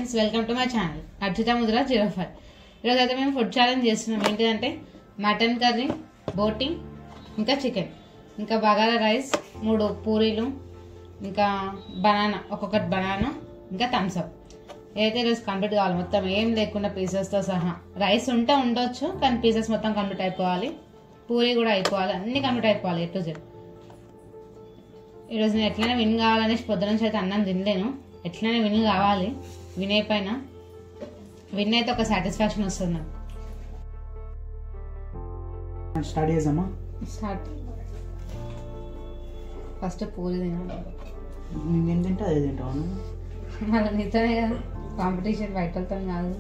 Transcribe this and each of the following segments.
Friends, welcome to my channel Archita Mudra 05. ఈరోజు అయితే మేము ఫుడ్ ఛాలెంజ్ చేస్తున్నాం. ఏంటిదంటే మటన్ కర్రీ, బోటింగ్, ఇంకా చికెన్, ఇంకా బగారా రైస్, 3 పూరీలు, ఇంకా బనానా, ఒక్కొక్కటి బనానా, ఇంకా థమ్స్అప్. ఏదైతే ఈరోజు కంప్లీట్ కావాలి, మొత్తం ఏం లేకుండా పీసెస్తో సహా. రైస్ ఉంటే ఉండొచ్చు, కానీ పీసెస్ మొత్తం కంప్లీట్ అయిపోవాలి, పూరీ కూడా అయిపోవాలి, అన్ని కంప్లీట్ అయిపోవాలి A to Z. ఈరోజు నేను ఎట్లయినా విన్ కావాలనేసి పొద్దున నుంచి అయితే అన్నం తినలేను. ఎట్లయినా విన్ కావాలి. విన్ అయిపోయినా విన్ అయితే ఒక సాటిస్ఫాక్షన్ వస్తుంది నాకు. స్టార్ట్ చేద్దామా? స్టార్ట్. ఫస్ట్ పూరి తినాలి. నేను తింటే అదే తింటాను. మళ్ళీ నీతోనే కదా కాంపిటీషన్, బయటతో కాదు.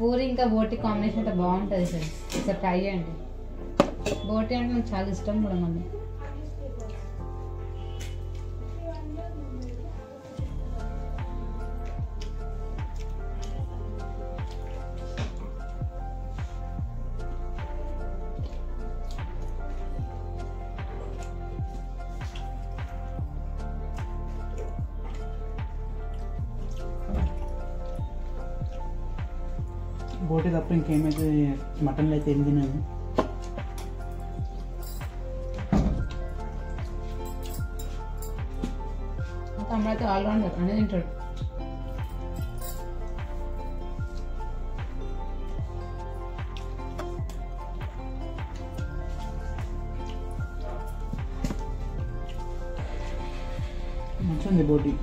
పూరి ఇంకా బోటి కాంబినేషన్ అంటే బాగుంటుంది సార్. ఒకసారి ట్రై చేయండి. బోటి అంటే నాకు చాలా ఇష్టం కూడా. మళ్ళీ బోటి తప్ప ఇంకేమైతే మటన్లో అయితే ఏం తినదు. తమ్ముడైతే ఆల్రౌండర్ అని తింటాడు. మంచిది బోటి.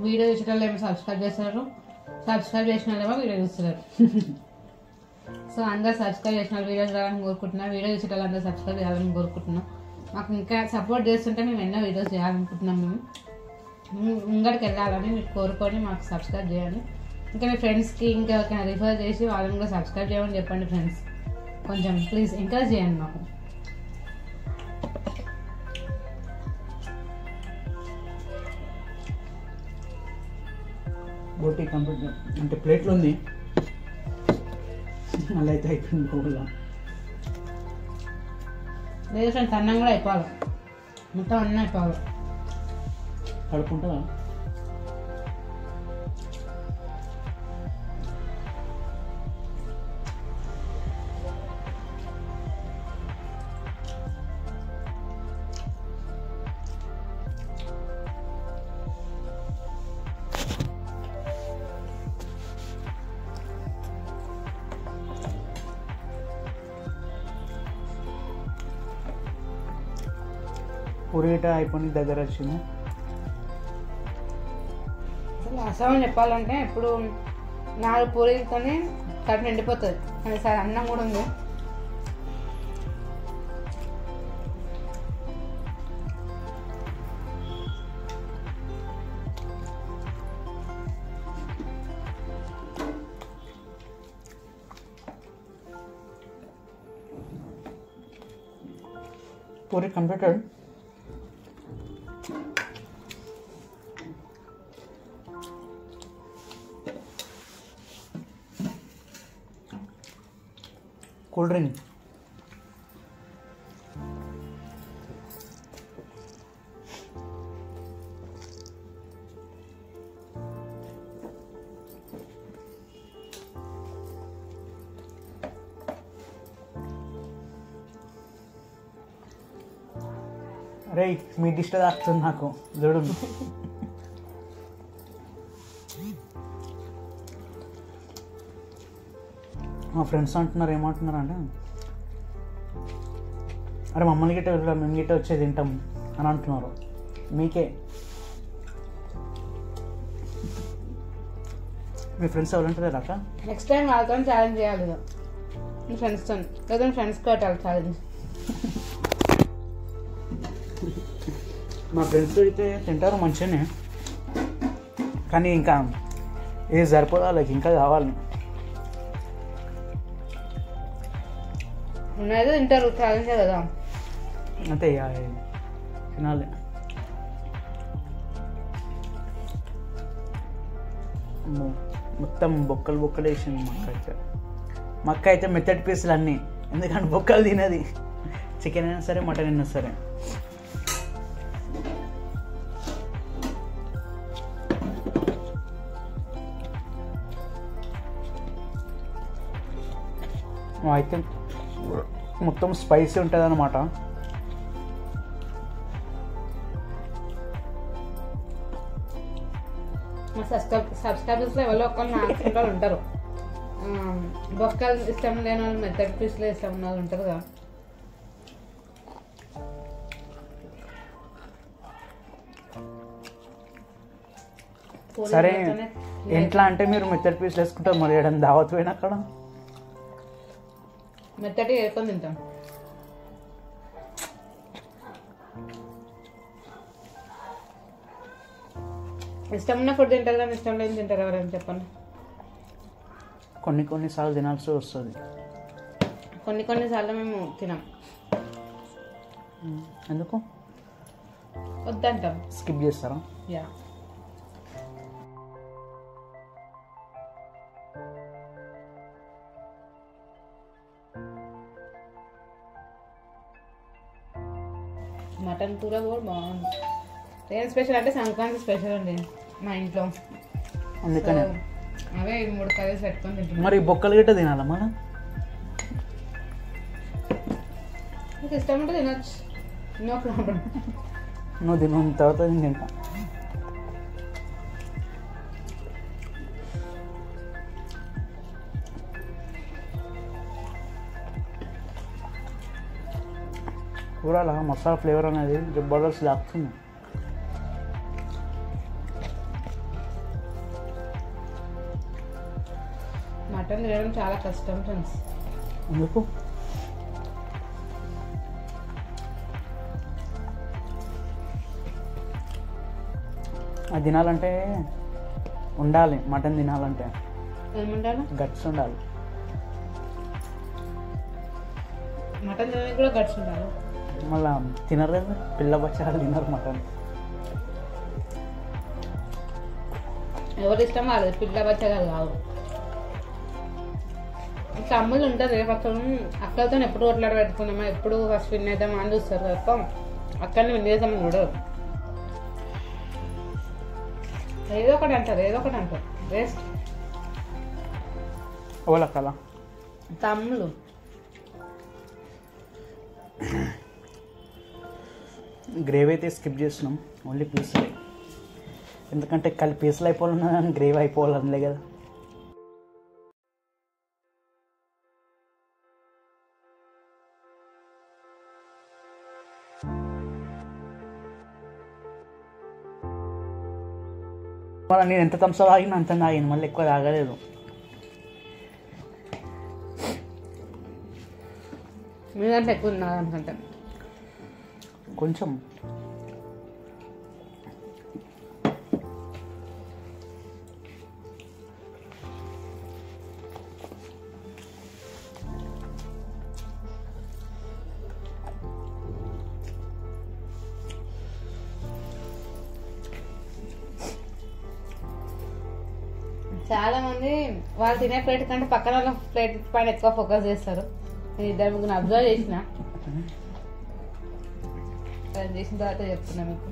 వీడియో చూసిన వాళ్ళు ఏమో సబ్స్క్రైబ్ చేస్తున్నారు, సబ్స్క్రైబ్ చేసిన వాళ్ళేమో వీడియో చూస్తున్నారు. సో అందరు సబ్స్క్రైబ్ చేసిన వాళ్ళు వీడియో చేయాలని కోరుకుంటున్నా. వీడియో చూసిన వాళ్ళు అందరూ సబ్స్క్రైబ్ చేయాలని కోరుకుంటున్నాం. మాకు ఇంకా సపోర్ట్ చేస్తుంటే మేము ఎన్నో వీడియోస్ చేయాలనుకుంటున్నాం. మేము ముంగడికి వెళ్ళాలని మీరు కోరుకొని మాకు సబ్స్క్రైబ్ చేయాలి. ఇంకా మీ ఫ్రెండ్స్కి ఇంకా ఎవరికైనా రిఫర్ చేసి వాళ్ళని కూడా సబ్స్క్రైబ్ చేయమని చెప్పండి ఫ్రెండ్స్. కొంచెం ప్లీజ్ ఎంకరేజ్ చేయండి మాకు. బోటి కంప్లీట్ అంటే ప్లేట్లో ఉంది. అలా అయితే అయిపోయింది కూడా. లేదు ఫ్రెండ్స్, అన్నం కూడా అయిపోవాలి, మొత్తం అన్నం అయిపోవాలి. కడుపుంటుందా? పూరీట అయిపోయి దగ్గర వచ్చింది. అసలు అసలు చెప్పాలంటే ఇప్పుడు 4 పూరీలతోనే కడుపు నిండిపోతుంది. కానీ సార్ అన్నం కూడా ఉంది. పూరీ కంప్లీటెడ్. Cool drink. అరే మీ డిస్ట్ తాకుతుంది నాకు చూడు. మా ఫ్రెండ్స్ అంటున్నారు, ఏమంటున్నారు అంటే, అరే మమ్మల్ని గిట్ట మేము గిట్ట వచ్చేది తింటాం అని అంటున్నారు. మీకే మీ ఫ్రెండ్స్ ఎవరు ఉంటారు అక్క? నెక్స్ట్ టైం వాళ్ళతో ఛాలెంజ్ చేయాలి ఇక మీ ఫ్రెండ్స్తో, లేదా మీ ఫ్రెండ్స్కి పెట్టాలి ఛాలెంజ్. మా ఫ్రెండ్స్ అయితే తింటారు మంచిగానే, కానీ ఇంకా ఏది సరిపోదు వాళ్ళకి, ఇంకా కావాలి. ఉన్నది తింటారు, ఛాలెంజే కదా అంతే ఇక తినాలి. మొత్తం బొక్కలు బొక్కలు వేసింది మా అక్క అయితే మెత్తటి పీసులు అన్నీ, ఎందుకంటే బొక్కలు తినది, చికెన్ అయినా సరే మటన్ అయినా సరే. అయితే మొత్తం స్పైసీ ఉంటుంది అన్నమాట. మా సబ్స్క్రైబర్స్లో ఎవరో ఒకళ్ళు నాకుంటూ ఉంటారు, బొక్కలు ఇష్టం లేని వాళ్ళు మెత్తటి పీసులు ఇష్టం ఉన్న వాళ్ళు ఉంటారు కదా. సరే ఎట్లా అంటే మీరు మెత్తటి పీసులు వేసుకుంటారు, మరి ఏదైనా దావత్ పోయినా అక్కడ మెత్తటి వేసుకొని తింటాం. ఇష్టం ఉన్న ఫుడ్ తింటారు కానీ ఇష్టం లేని తింటారు ఎవరైనా చెప్పండి. కొన్నిసార్లు తినాల్సి వస్తుంది, కొన్నిసార్లు మేము తినాం. ఎందుకు వద్దంటాం, స్కిప్ చేస్తారా? యా. మటన్ కూర కూడా బాగుంది. ఏం స్పెషల్ అంటే సంక్రాంతి స్పెషల్ అండి మా ఇంట్లో, అందుకనే అవే 3 కర్రీస్ పెట్టుకొని తింటాం. మరి బొక్కలు గిట్ట తినాలా మనం? మీకు ఇష్టం ఉంటే తినొచ్చు, నో ప్రాబ్లం. నువ్వు తిన్న తర్వాత నేను తింటా. కూరలా మసాలా ఫ్లేవర్ అనేది జబర్దస్త్ లాగుతుంది. మటన్ తినడం చాలా కష్టం ఫ్రెండ్స్. ఎందుకు? అది తినాలంటే ఉండాలి, మటన్ తినాలంటే ఏమంటారు, గట్స్ ఉండాలి. మటన్ తినడానికి కూడా గట్స్ ఉండాలి. మళ్ళా తినలేదు, పిల్ల బచ్చాలు తినరు మటన్. ఎవరి ఇష్టం వాళ్ళది, పిల్ల బచ్చగా కావు. ఇంకా అమ్ములు ఉంటుంది అక్కలతో ఎప్పుడు కొట్లాడ పెట్టుకున్నామా, ఎప్పుడు ఫస్ట్ విన్ అవుతామా అని చూస్తారు తప్ప అక్కడిని విన్ చేద్దామని చూడరు. ఏదో ఒకటి అంటారు వేస్ట్. ఓలక్కలా తమ్ములు గ్రేవీ అయితే స్కిప్ చేస్తున్నాం, ఓన్లీ పీసులే. ఎందుకంటే పీసులు అయిపోవాలన్నా కానీ గ్రేవీ అయిపోవాలనిలే కదా. మళ్ళీ నేను ఎంత థమ్స్ అప్ తాగినా అంత తాగిన, మళ్ళీ ఎక్కువ తాగలేదు. మీ దాంట్లో ఎక్కువ ఉన్నది అనుకుంటా కొంచెం. చాలా మంది వాళ్ళు తినే ప్లేట్ కంటే పక్కన వాళ్ళ ప్లేట్ పైన ఎక్కువ ఫోకస్ చేస్తారు. నేను 2-3 అబ్జర్వ్ చేసిన తర్వాత చెప్తున్నా మీకు.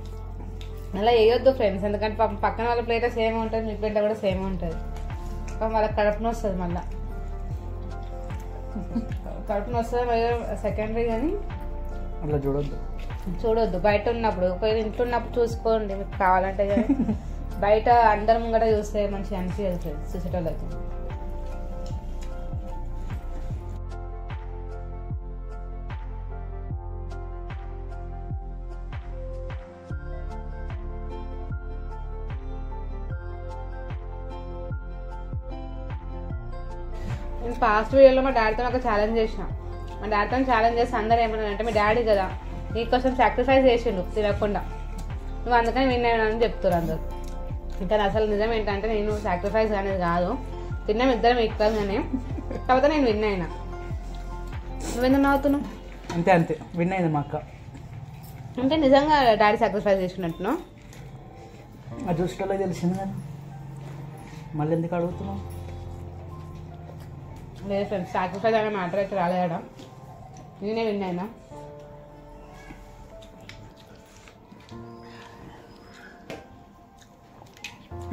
అలా వేయొద్దు ఫ్రెండ్స్, ఎందుకంటే పాపం పక్కన వాళ్ళ ప్లేట్ సేమ్ ఉంటుంది, మీ ప్లేట్లో కూడా సేమ్ ఉంటుంది. పాపం వాళ్ళకి కడుపున వస్తుంది, మళ్ళీ కడుపున వస్తుంది సెకండరీ. కానీ అట్లా చూడొద్దు. బయట ఉన్నప్పుడు ఒకవేళ ఇంట్లో ఉన్నప్పుడు చూసుకోండి మీకు కావాలంటే, కానీ బయట అందరం కూడా చూస్తే మంచిగా అనిపించదు చూసేటోళ్ళకి. నేను ఫాస్ట్ వీడియోలో మా డాడీతో ఒక ఛాలెంజ్ చేసిన. మా డాడీతో ఛాలెంజ్ చేస్తే అందరూ ఏమన్నారంటే మీ డాడీ కదా నీకోసం సాక్రిఫైస్ చేసిండు తినకుండా, నువ్వు అందుకని విన్ అయినా చెప్తారు అందరు. ఇంకా అసలు నిజం ఏంటంటే నేను సాక్రిఫైస్ అనేది కాదు, తిన్నాం ఇద్దరం ఈక్వల్గానే, కాకపోతే నేను విన్ అయినా. నువ్వెందుకు నవ్వుతున్నావు? అంతే అంతే విన్ అయింది మా అక్క. అంటే నిజంగా డాడీ సాక్రిఫైస్ చేసినట్టును ఆ దృష్టిలో తెలిసింది కదా, మళ్ళీ ఎందుకు అడుగుతున్నావు? లేదు ఫ్రెండ్స్, సాక్రిఫైస్ అనే మ్యాటర్ అయితే రాలేదా, నేనే విన్ అయినా.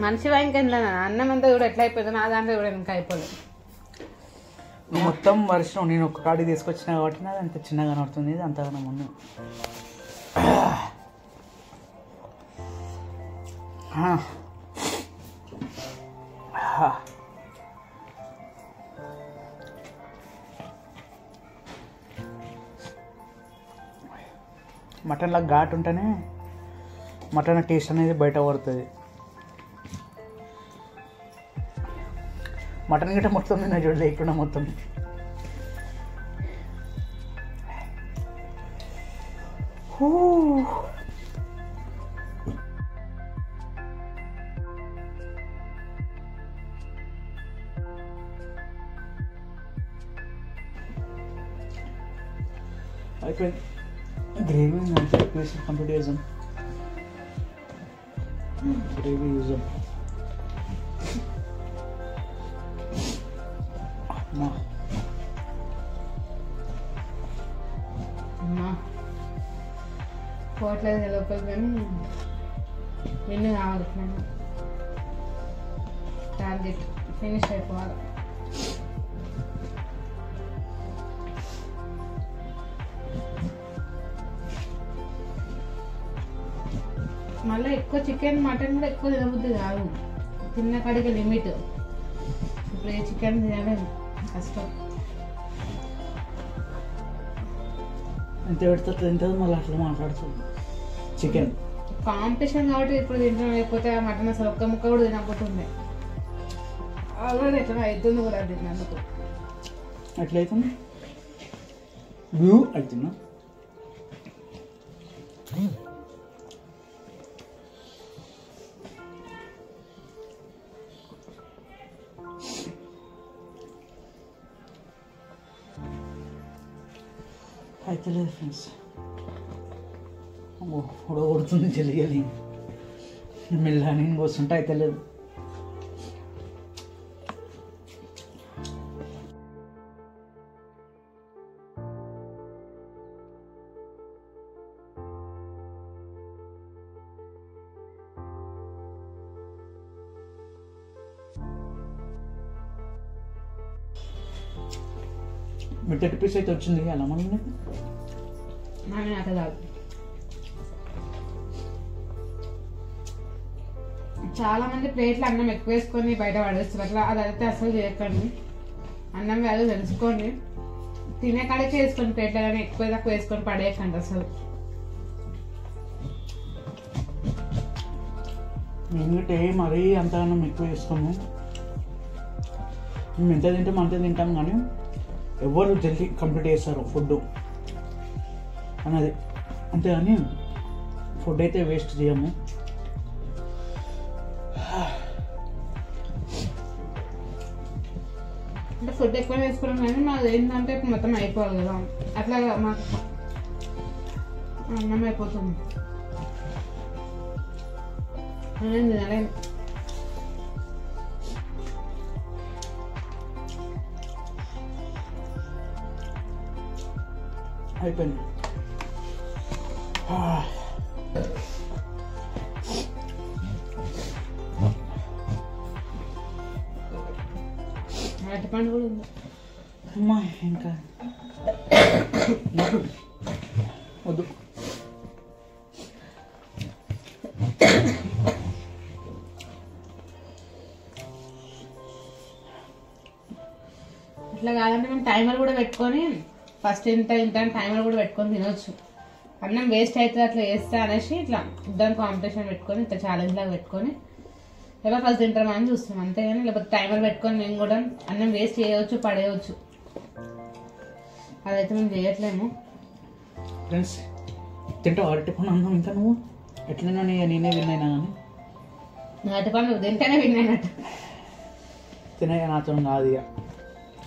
మనిషి ఇంకెంత అన్నం అంతా కూడా ఎట్లా అయిపోయిందో నా దాంట్లో కూడా ఇంకా అయిపోలేదు. మొత్తం వర్షం నేను ఒక్క కాడికి తీసుకొచ్చిన కాబట్టి నాది అంత చిన్నగా కనబడుతుంది, అంతగానో ముందు. మటన్లో ఘాటు ఉంటేనే మటన్ టేస్ట్ అనేది బయట పడుతుంది. మటన్ గిట్ట మొత్తం తిన్నా చూడ లేకుండా మొత్తం. అయిపోయింది గ్రేవీ అంతా ప్లేస్ కంప్లీట్ చేసాం. గ్రేవీ యూజం పోవట్లేదు లోపలికి, కానీ విన్ను కావాలి. టార్గెట్ ఫినిష్ అయిపోవాలి. మళ్ళీ ఎక్కువ చికెన్ మటన్ కూడా ఎక్కువ తినబుద్ధి కాదు, తిన్న కాడికి లిమిట్. ఇప్పుడు ఏ చికెన్ తినలేము, కష్టం. ఎంత పెడితే తింటుంది మళ్ళీ అట్లా మాట్లాడుతుంది. చికెన్ కాంపిటీషన్ కాబట్టి ఇప్పుడు తింటాం, లేకపోతే ఆ మటన్ అసలు ఒక్క ముక్క కూడా తినకపోతుండే. ఆల్రెడీ ఎట్లా అవుతుంది కూడా తిన్నందుకు. ఎట్లయితుంది వ్యూ అవుతున్నా. అయితే లేదు ఫ్రెండ్స్, ఉడగొడుతుంది చెల్లి మెల్ల నేను వస్తుంటే అయితే లేదు. మీ 30 పీస్ అయితే వచ్చింది అలా మళ్ళీ అట్లా కాదు. చాలా మంది ప్లేట్లు అన్నం ఎక్కువ వేసుకొని బయట పడేస్తారు, అట్లా అదైతే అసలు చేయకండి. అన్నం వాల్యూ తెలుసుకోండి, తినే కాడికే వేసుకోండి ప్లేట్లో, కానీ ఎక్కువ తక్కువ వేసుకొని పడేయకండి అసలు. ఎందుకంటే మరీ అంతగానం ఎక్కువ వేసుకోము, మేము ఎంత తింటాం అంతే తింటాం, కానీ ఎవరు జల్దీ కంప్లీట్ చేస్తారు ఫుడ్ అన్నది, అంతేగాని ఫుడ్ అయితే వేస్ట్ చేయము. అంటే ఫుడ్ ఎక్కువ వేసుకోవడం కానీ మాది ఏంటంటే ఇప్పుడు మొత్తం అయిపోవాలి కదా, అట్లా మాకు అన్నం అయిపోతుంది. నేను తినలేను. అయిపోయింది. అరటిపండు కూడా ఉంది అమ్మా, ఇంకా వద్దు. ఇట్లా కాదంటే మేము టైమర్ కూడా పెట్టుకొని ఫస్ట్ ఇంత టైమర్ కూడా పెట్టుకొని తినొచ్చు. అన్నం వేస్ట్ అవుతుంది అట్లా చేస్తా అనేసి ఇట్లా ఇద్దరు కాంపిటీషన్ పెట్టుకొని ఇట్లా ఛాలెంజ్ లాగా పెట్టుకొని ఎవరు ఫస్ట్ తింటామా అని చూస్తాం అంతేగాని, లేకపోతే టైమర్ పెట్టుకొని మేము కూడా అన్నం వేస్ట్ చేయవచ్చు, పడేయవచ్చు. అదైతే మేము చేయట్లేము. ఫ్రెండ్స్ తింటావు అరటిపండు అన్నం ఇంకా నువ్వు? ఎట్లైనా నేనే విన్నాయినా కానీ అరటిపండు తింటేనే విన్నాయనట. తినే నాతో కాదు ఇక.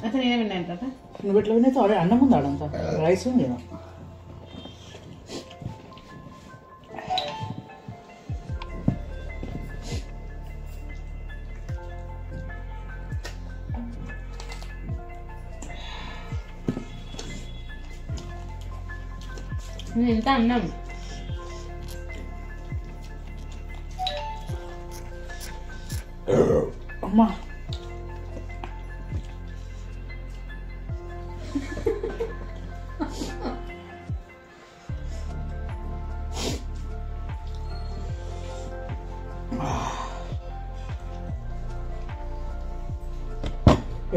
అయితే నేనే విన్నాయనట. నువ్వు ఎట్లా విన్నాయి? ఆడే అన్నం ఉంది, ఆడంతా రైస్ ఉంది కదా. నేను ఇంత అన్నం అమ్మా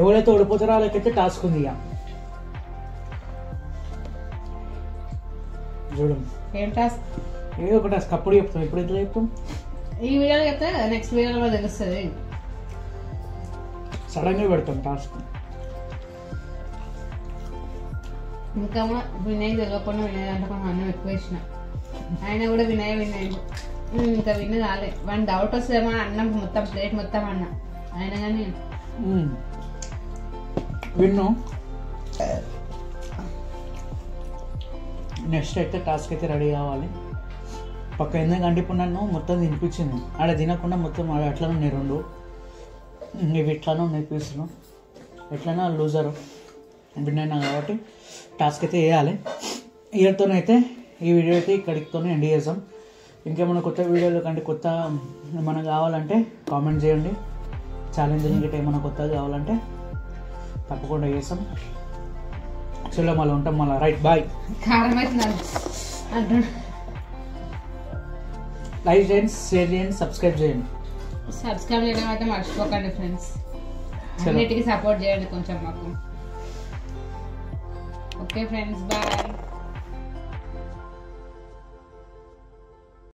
ఎవరైతే ఓడిపోతారో వాళ్ళకైతే టాస్క్ ఉంది ఇక. చూడం ఏం టాస్క్? ఏదో ఒక టాస్క్ అప్పుడు చెప్తాం. ఇప్పుడు ఎట్లా చెప్తాం? ఈ వీడియోలో చెప్తే నెక్స్ట్ వీడియోలో మాకు తెలుస్తుంది. సడన్గా పెడతాం టాస్క్. ఇంకా వినయ్ తెలియకుండా వినయ్ అంటే కొంచెం అన్నం ఎక్కువ వేసిన, ఆయన కూడా వినయ్ ఇంకా విన్న రాలే. వన్ డౌట్ వస్తుందేమో అన్నం మొత్తం ప్లేట్ మొత్తం అన్న ఆయన కానీ విన్ను. నెక్స్ట్ అయితే టాస్క్ అయితే రెడీ కావాలి పక్క. ఎందుకంటే ఇప్పుడు నన్ను మొత్తం తినిపించింది, ఆడ తినకుండా మొత్తం ఆడ అట్లనే ఉన్నాయి 2. ఇవి ఇట్లానే ఉన్నాయి పీసులు. ఎట్లైనా లూజరు విన్నైనా కాబట్టి టాస్క్ అయితే వేయాలి. ఇయర్తోనైతే ఈ వీడియో అయితే ఇక్కడితోనే ఎండ్ చేద్దాం. ఇంకేమైనా కొత్త వీడియోలు కంటే కొత్త ఏమైనా కావాలంటే కామెంట్ చేయండి. ఛాలెంజింగ్ గిట్ట ఏమైనా కొత్తగా కావాలంటే తప్పకుండా చేస్తాం. చలో మళ్ళీ ఉంటాం మళ్ళీ. Right, bye. కారం అవుతున్నారు. లైక్ చేయండి, షేర్ చేయండి, సబ్స్క్రైబ్ చేయండి. సబ్స్క్రైబ్ చేయడం అయితే మర్చిపోకండి ఫ్రెండ్స్. అన్నిటికీ సపోర్ట్ చేయండి కొంచెం మాకు. Okay friends, bye.